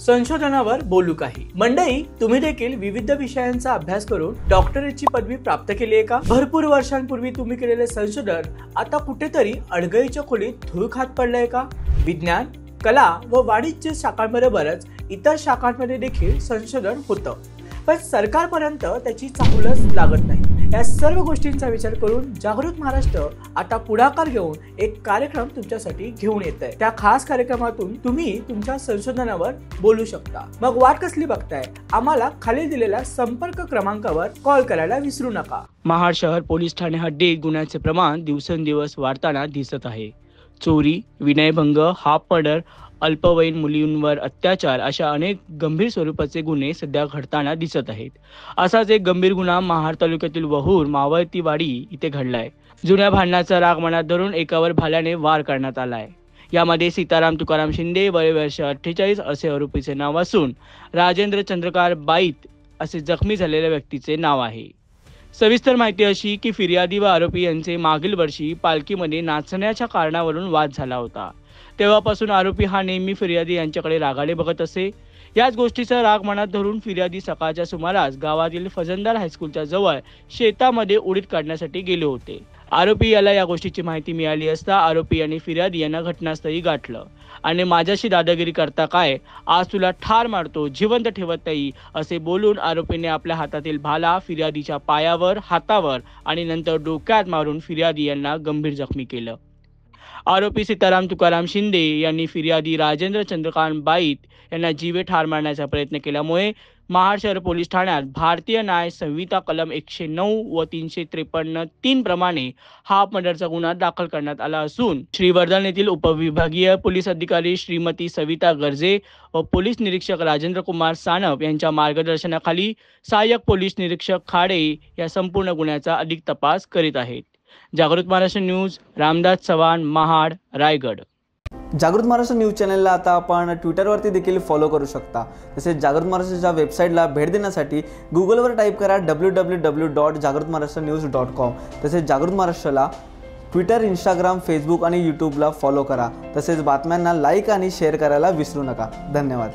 संशोधनावर बोलू काही। मंडळी, तुम्ही देखील विविध विषयांचा अभ्यास करून डॉक्टरेटची पदवी प्राप्त केली आहे का? भरपूर वर्षांपूर्वी तुम्ही केलेले संशोधन आता कुठेतरी अडगळीच्या खोलीत धूळ खात पडलंय का? विज्ञान, कला व वाणिज्य शाखांबरोबरच इतर शाखांमध्ये देखील संशोधन होतं, पण सरकारपर्यंत त्याची चाहुलच लागत नाही। या सर्व गोष्टींचा विचार करून जागृत महाराष्ट्र आता पुढाकार घेऊन एक कार्यक्रम तुमच्यासाठी घेऊन येत आहे। त्या खास कार्यक्रमातून तुम्ही तुमच्या संशोधनावर बोलू शकता। मग वाट कसली बघताय? आम्हाला खाली दिलेल्या संपर्क क्रमांकावर कॉल करायला विसरू नका। महाड शहर पोलीस ठाणे हद्दीत गुन्ह्याचे प्रमाण दिवसेंदिवस वाढताना दिसत आहे। चोरी, विनयभंग, हाफ मर्डर, अल्पवयीन मुलींवर अत्याचार अशा अनेक गंभीर स्वरूपाचे गुन्हे सध्या घडताना दिसत आहेत। असाच एक गंभीर गुन्हा महाड तालुक्यातील वहूर मावळतीवाडी इथे घडलाय। जुन्या भांडणाचा राग मनात धरून एकावर भाल्याने वार करण्यात आलाय। यामध्ये सीताराम तुकाराम शिंदे वय वर्ष 48 असे आरोपीचे नाव असून राजेंद्र चंद्रकांत बाईत असे जखमी झालेल्या व्यक्तीचे नाव आहे। सविस्तर माहिती अशी की फिर्यादी व आरोपी यांचे मागील वर्षी पालखीमध्ये नाचण्याच्या कारणावरून वाद झाला होता। तेव्हापासून आरोपी हा नेहमी फिर्यादी यांच्याकडे रागाने बघत असे। याच गोष्टीचा राग मनात धरून फिर्यादी सकाळच्या सुमारास गावातील फजंदार हायस्कूलच्या जवळ शेतामध्ये उडीद काढण्यासाठी गेले होते। आरोपी याला या गोष्टीची माहिती मिळाली असता आरोपी यांनी फिर्यादी यांना घटनास्थळी गाठलं आणि माझ्याशी दादागिरी करता काय, आज तुला ठार मारतो, जिवंत ठेवत नाही असे बोलून आरोपीने आपल्या हातातील भाला फिर्यादीच्या पायावर, हातावर आणि नंतर डोक्यात मारून फिर्यादी यांना गंभीर जखमी केलं। आरोपी सीताराम तुकाराम शिंदे यांनी फिर्यादी राजेंद्र चंद्रकांत बाईत यांना जीवे ठार मारण्याचा प्रयत्न केल्यामुळे महाड शहर पोलीस ठाण्यात भारतीय न्याय संहिता कलम 109 व 353 प्रमाणे हाफ मर्डरचा गुन्हा दाखल करण्यात आला असून श्रीवर्धन येथील उपविभागीय पोलीस अधिकारी श्रीमती सविता गर्जे व पोलीस निरीक्षक राजेंद्र कुमार सानप यांच्या मार्गदर्शनाखाली सहाय्यक पोलीस निरीक्षक खाडे या संपूर्ण गुन्ह्याचा अधिक तपास करीत आहेत। जागृत महाराष्ट्र न्यूज, रामदास चव्हाण, महाड, रायगड। जागृत महाराष्ट्र न्यूज चॅनलला आता आपण ट्विटरवरती देखील फॉलो करू शकता। तसेच जागृत महाराष्ट्राच्या वेबसाईटला भेट देण्यासाठी गुगलवर टाईप करा www.jagrutmaharashtranews.com। तसेच जागृत महाराष्ट्राला ट्विटर, इंस्टाग्राम, फेसबुक आणि यूट्यूबला फॉलो करा। तसेच बातम्यांना लाईक आणि शेअर करायला विसरू नका। धन्यवाद।